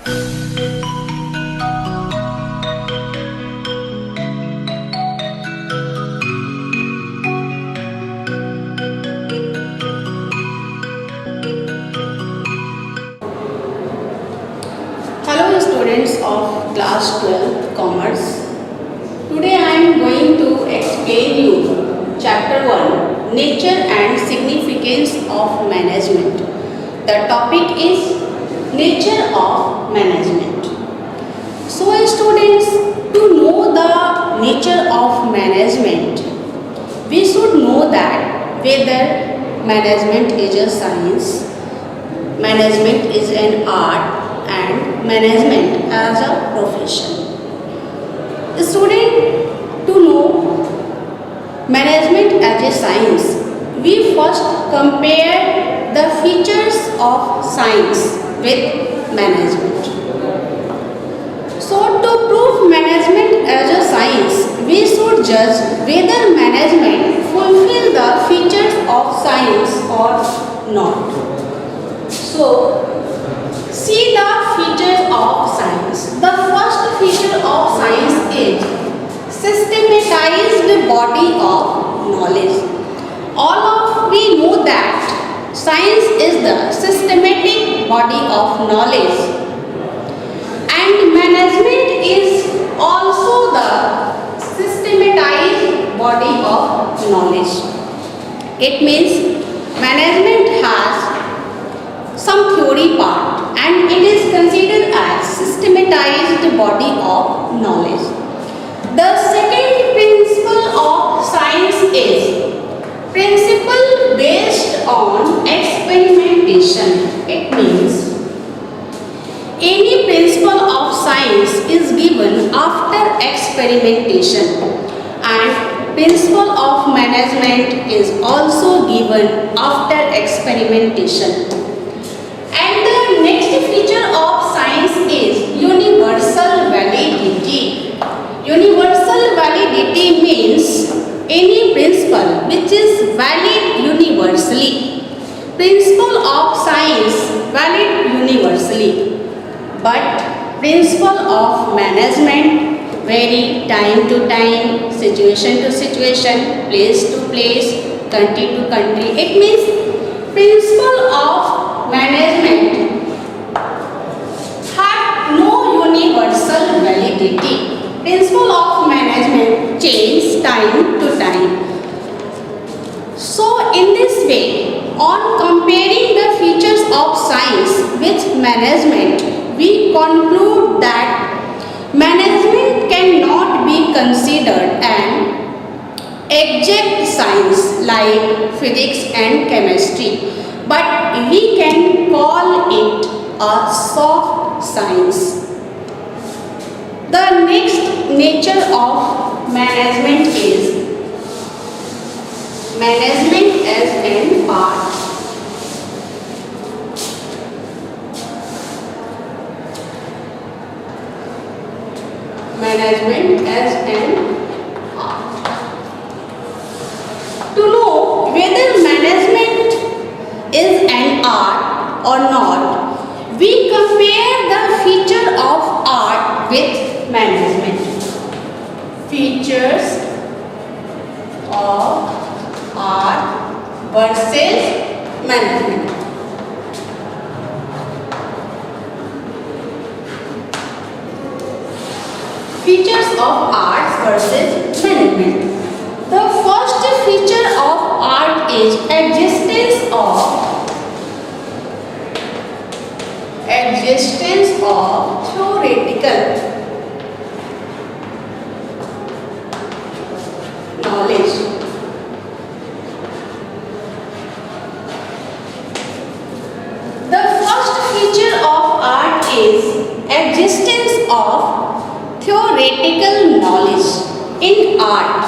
Hello students of class 12 commerce. Today I am going to explain you chapter 1 nature and significance of management. The topic is nature of management. So students, to know the nature of management, we should know that whether management is a science, management is an art, and management as a profession. Student, to know management as a science, we first compare the features of science with management. So to prove management as a science, we should judge whether management fulfill the features of science or not. So see the features of science. The first feature of science is systematized body of knowledge. All of we know that science is the systematic body of knowledge, and management is also the systematized body of knowledge. It means management has some theory part and it is considered as systematized body of knowledge. The second principle of science is principle based on experimentation. It means any principle of science is given after experimentation, and principle of management is also given after experimentation. And the next feature of science is universal validity. Universal validity means any principle which is valid universally. Principle of science valid universally, but principle of management vary time to time, situation to situation, place to place, country to country. It means principle of management have no universal validity. Principle of management change time to time. So in this way, on comparing the features of science with management, we conclude that management cannot be considered an exact science like physics and chemistry, but we can call it a soft science. The next nature of management is management as an art. Management as an art. To know whether management is an art or not, we compare the feature of art with management. Features of art versus management. Features of art versus management. The first feature of art is existence of theoretical knowledge. The first feature of art is existence of theoretical knowledge. In art,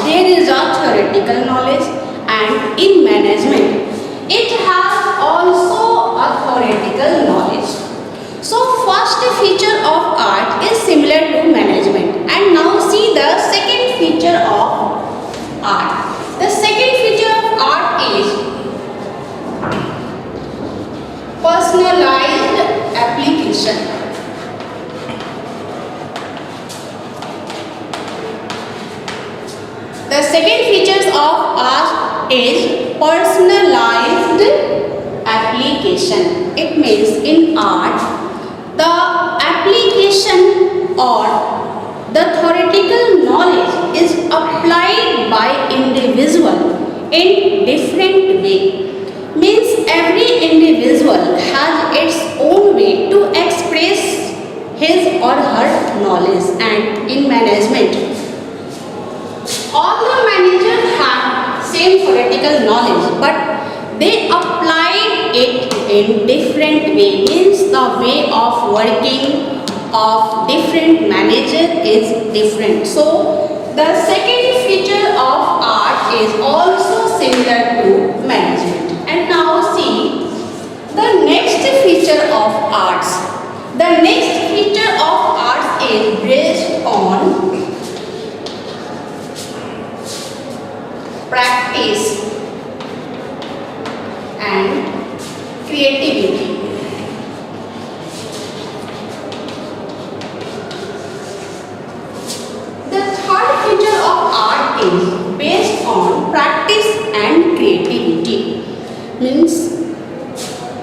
there is a theoretical knowledge, and in management, it has also a theoretical knowledge. So, first feature of art is similar to management. And now see the second feature of art. The second feature of art is personalized application. in art, the application or the theoretical knowledge is applied by individual in different way. Means every individual has its own way to express his or her knowledge. And in management, all the managers have same theoretical knowledge, but they applied it in different way. Means the way of working of different manager is different. So the second feature of art is also similar to management. And now see the next feature of arts. The next feature of arts is based on practice and creativity. The third feature of art is based on practice and creativity. Means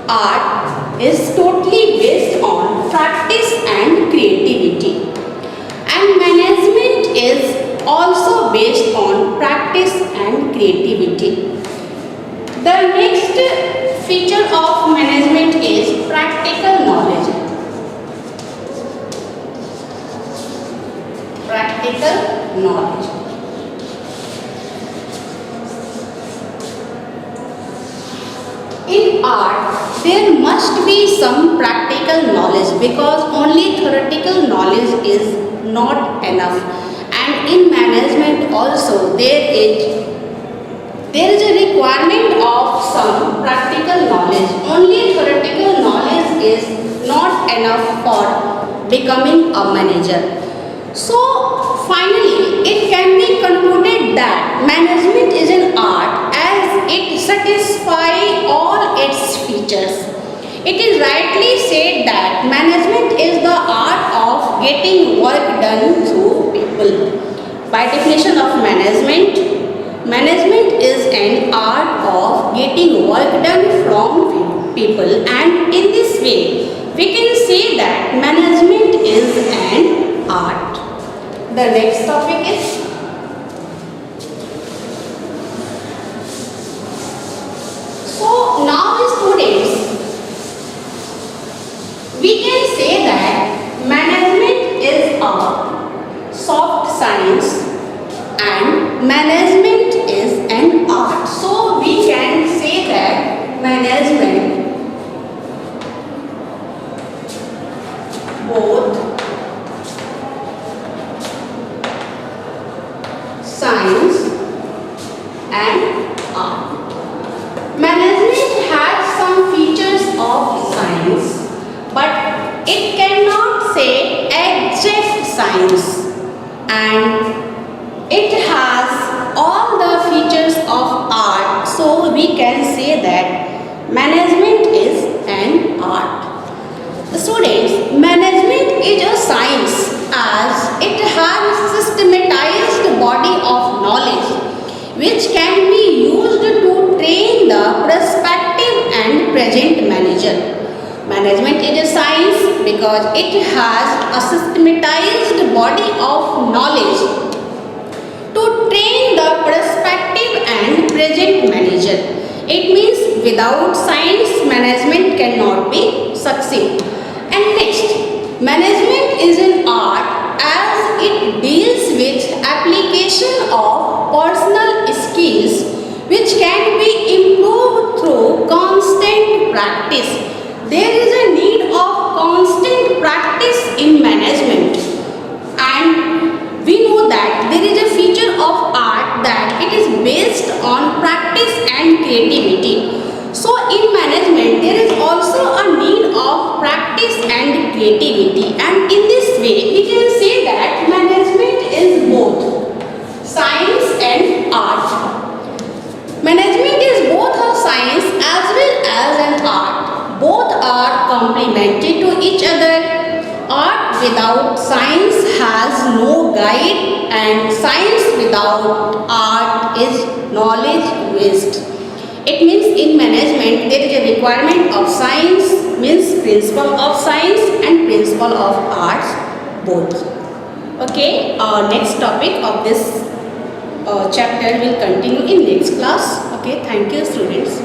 art is totally based on practice and creativity. And management is also based on practice and creativity. The next feature of management is practical knowledge. Practical knowledge. In art, there must be some practical knowledge because only theoretical knowledge is not enough. And in management also there is a requirement of some practical knowledge. Only theoretical knowledge is not enough for becoming a manager. So finally, it can be concluded that management is an art as it satisfies all its features. It is rightly said that management is the art of getting work done through people. By definition of management, management is an art of getting work done from people, and in this way we can say that management is an art. The next topic is so now students, we can say that management is a soft science and management is an art. So we can say that management both science and art. Management has some features of science, but it cannot say exact science, and it has all the features of art. So we can say that management is an art. Students, management is a science as it has systematized body of knowledge which can be used to train the prospective and present manager. Management is a science because it has a systematized body of knowledge to train the prospective and present manager. It means without science, management cannot be succeed. And next, management is an art as it deals with application of personal skills which can be improved through constant practice. There is a need of constant practice in management, and we know that there is a feature of art that it is based on practice and creativity. So in management there is also a need of practice and creativity, and in this way we can say that management is both science and art. Management is both a science as well as an art. Both are complementary to each other. Art without science has no guide, and science without art is knowledge waste. It means in management there is a requirement of science, means principle of science and principle of arts both. Okay, our next topic of this chapter will continue in next class. Okay, thank you students.